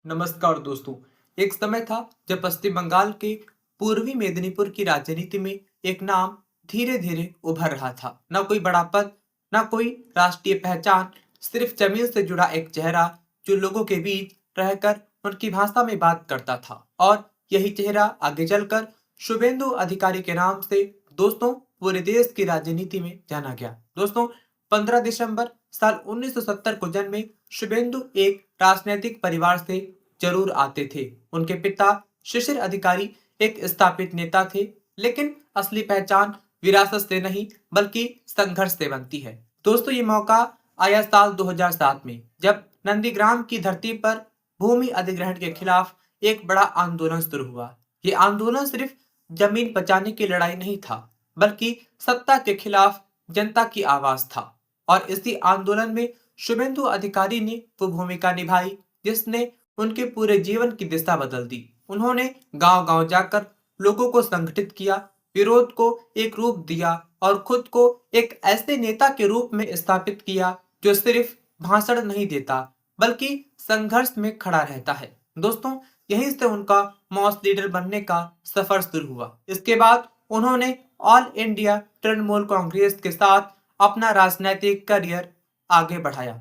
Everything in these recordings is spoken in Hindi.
नमस्कार दोस्तों। एक समय था जब पश्चिम बंगाल के पूर्वी मेदिनीपुर की राजनीति में एक नाम धीरे धीरे उभर रहा था। न कोई बड़ा पद, न कोई राष्ट्रीय पहचान, सिर्फ जमीन से जुड़ा एक चेहरा जो लोगों के बीच रहकर उनकी भाषा में बात करता था। और यही चेहरा आगे चलकर शुभेंदु अधिकारी के नाम से दोस्तों पूरे देश की राजनीति में जाना गया। दोस्तों, 15 दिसंबर साल 1970 को जन्मे शुभेंदु एक राजनीतिक परिवार से जरूर आते थे। उनके पिता शिशिर अधिकारी एक स्थापित नेता थे, लेकिन असली पहचान विरासत से नहीं बल्कि संघर्ष से बनती है। दोस्तों, ये मौका आया साल 2007 में, जब नंदीग्राम की धरती पर भूमि अधिग्रहण के खिलाफ एक बड़ा आंदोलन शुरू हुआ। ये आंदोलन सिर्फ जमीन बचाने की लड़ाई नहीं था, बल्कि सत्ता के खिलाफ जनता की आवाज था। और इसी आंदोलन में शुभेंदु अधिकारी ने वो भूमिका निभाई जिसने उनके पूरे जीवन की दिशा बदल दी। उन्होंने गांव-गांव जाकर लोगों को संगठित किया, विरोध को एक रूप दिया और खुद को एक ऐसे नेता के रूप में स्थापित किया जो सिर्फ भाषण नहीं देता बल्कि संघर्ष में खड़ा रहता है। दोस्तों, यहीं से उनका मॉस लीडर बनने का सफर शुरू हुआ। इसके बाद उन्होंने ऑल इंडिया तृणमूल कांग्रेस के साथ अपना राजनीतिक करियर आगे बढ़ाया।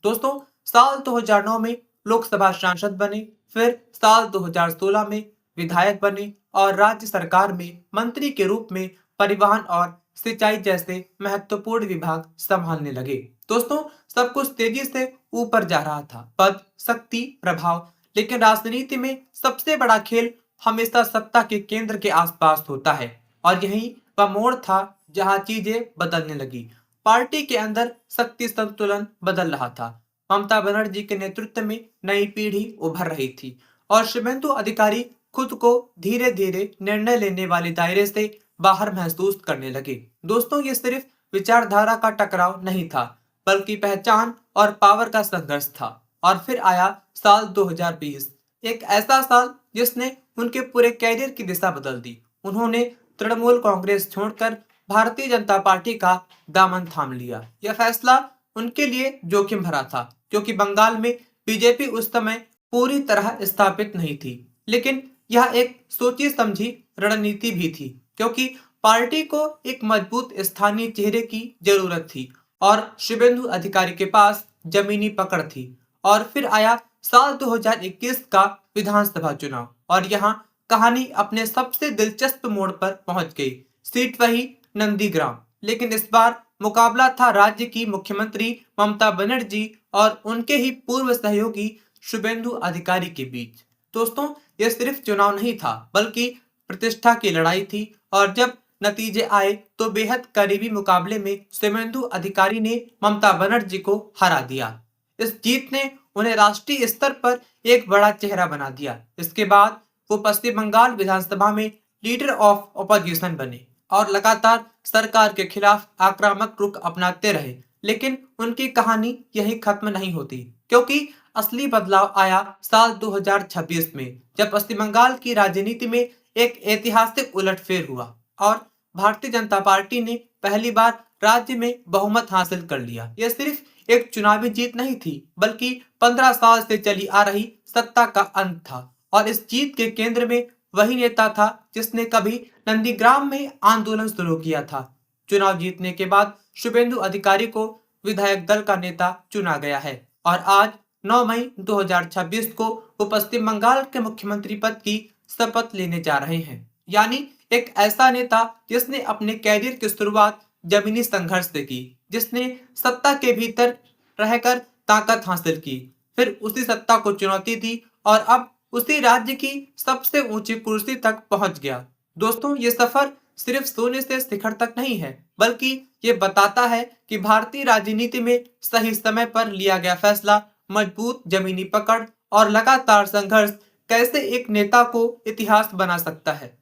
दोस्तों, साल 2009 में लोकसभा सांसद बने, फिर साल 2016 में विधायक बने और राज्य सरकार में मंत्री के रूप में परिवहन और सिंचाई जैसे महत्वपूर्ण विभाग संभालने लगे। दोस्तों, सब कुछ तेजी से ऊपर जा रहा था, पद, शक्ति, प्रभाव। लेकिन राजनीति में सबसे बड़ा खेल हमेशा सत्ता के केंद्र के आसपास होता है, और यही वह मोड़ था जहां चीजें बदलने लगी। पार्टी के अंदर शक्ति संतुलन बदल रहा था। ममता बनर्जी के नेतृत्व में नई पीढ़ी उभर रही थी और शुभेंदु अधिकारी खुद को धीरे धीरे निर्णय लेने वाले दायरे से बाहर महसूस करने लगे। दोस्तों, ये सिर्फ विचारधारा का टकराव नहीं था, बल्कि पहचान और पावर का संघर्ष था। और फिर आया साल 2020, एक ऐसा साल जिसने उनके पूरे कैरियर की दिशा बदल दी। उन्होंने तृणमूल कांग्रेस छोड़कर भारतीय जनता पार्टी का दामन थाम लिया। यह फैसला उनके लिए जोखिम भरा था, क्योंकि बंगाल में बीजेपी उस समय पूरी तरह स्थापित नहीं थी। लेकिन यह एक सोची समझी रणनीति भी थी, क्योंकि पार्टी को एक मजबूत स्थानीय चेहरे की जरूरत थी और शुभेंदु अधिकारी के पास जमीनी पकड़ थी। और फिर आया साल 2021 का विधानसभा चुनाव, और यहाँ कहानी अपने सबसे दिलचस्प मोड़ पर पहुंच गई। सीट वही, नंदीग्राम, लेकिन इस बार मुकाबला था राज्य की मुख्यमंत्री ममता बनर्जी और उनके ही पूर्व सहयोगी शुभेंदु अधिकारी के बीच। दोस्तों, यह सिर्फ चुनाव नहीं था, बल्कि प्रतिष्ठा की लड़ाई थी। और जब नतीजे आए तो बेहद करीबी मुकाबले में शुभेंदु अधिकारी ने ममता बनर्जी को हरा दिया। इस जीत ने उन्हें राष्ट्रीय स्तर पर एक बड़ा चेहरा बना दिया। इसके बाद वो पश्चिम बंगाल विधानसभा में लीडर ऑफ ऑपोजिशन बने और लगातार सरकार के खिलाफ आक्रामक रुख अपनाते रहे। लेकिन उनकी कहानी यही खत्म नहीं होती, क्योंकि असली बदलाव आया साल 2026 में, जब पश्चिम बंगाल की राजनीति में एक ऐतिहासिक उलटफेर हुआ और भारतीय जनता पार्टी ने पहली बार राज्य में बहुमत हासिल कर लिया। यह सिर्फ एक चुनावी जीत नहीं थी, बल्कि 15 साल से चली आ रही सत्ता का अंत था। और इस जीत के केंद्र में वही नेता था जिसने कभी नंदीग्राम में आंदोलन शुरू किया था। चुनाव जीतने के बाद शुभेंदु अधिकारी को विधायक दल का नेता चुना गया है और आज 9 मई 2026 को वो पश्चिम बंगाल के मुख्यमंत्री पद की शपथ लेने जा रहे हैं। यानी एक ऐसा नेता जिसने अपने कैरियर की शुरुआत जमीनी संघर्ष से की, जिसने सत्ता के भीतर रहकर ताकत हासिल की, फिर उसी सत्ता को चुनौती दी और अब उसी राज्य की सबसे ऊंची कुर्सी तक पहुंच गया। दोस्तों, ये सफर सिर्फ सोने से शिखर तक नहीं है, बल्कि ये बताता है कि भारतीय राजनीति में सही समय पर लिया गया फैसला, मजबूत जमीनी पकड़ और लगातार संघर्ष कैसे एक नेता को इतिहास बना सकता है।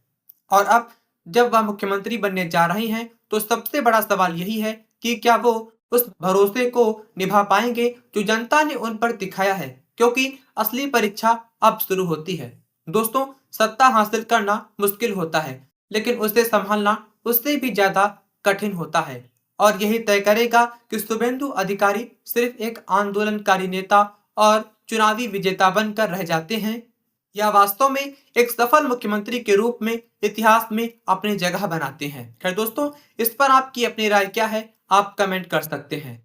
और अब जब वह मुख्यमंत्री बनने जा रहे हैं, तो सबसे बड़ा सवाल यही है कि क्या वो उस भरोसे को निभा पाएंगे जो जनता ने उन पर दिखाया है, क्योंकि असली परीक्षा अब शुरू होती है। दोस्तों, सत्ता हासिल करना मुश्किल होता है, लेकिन उसे संभालना उससे भी ज्यादा कठिन होता है। और यही तय करेगा कि शुभेंदु अधिकारी सिर्फ एक आंदोलनकारी नेता और चुनावी विजेता बनकर रह जाते हैं, या वास्तव में एक सफल मुख्यमंत्री के रूप में इतिहास में अपनी जगह बनाते हैं। खैर दोस्तों, इस पर आपकी अपनी राय क्या है, आप कमेंट कर सकते हैं।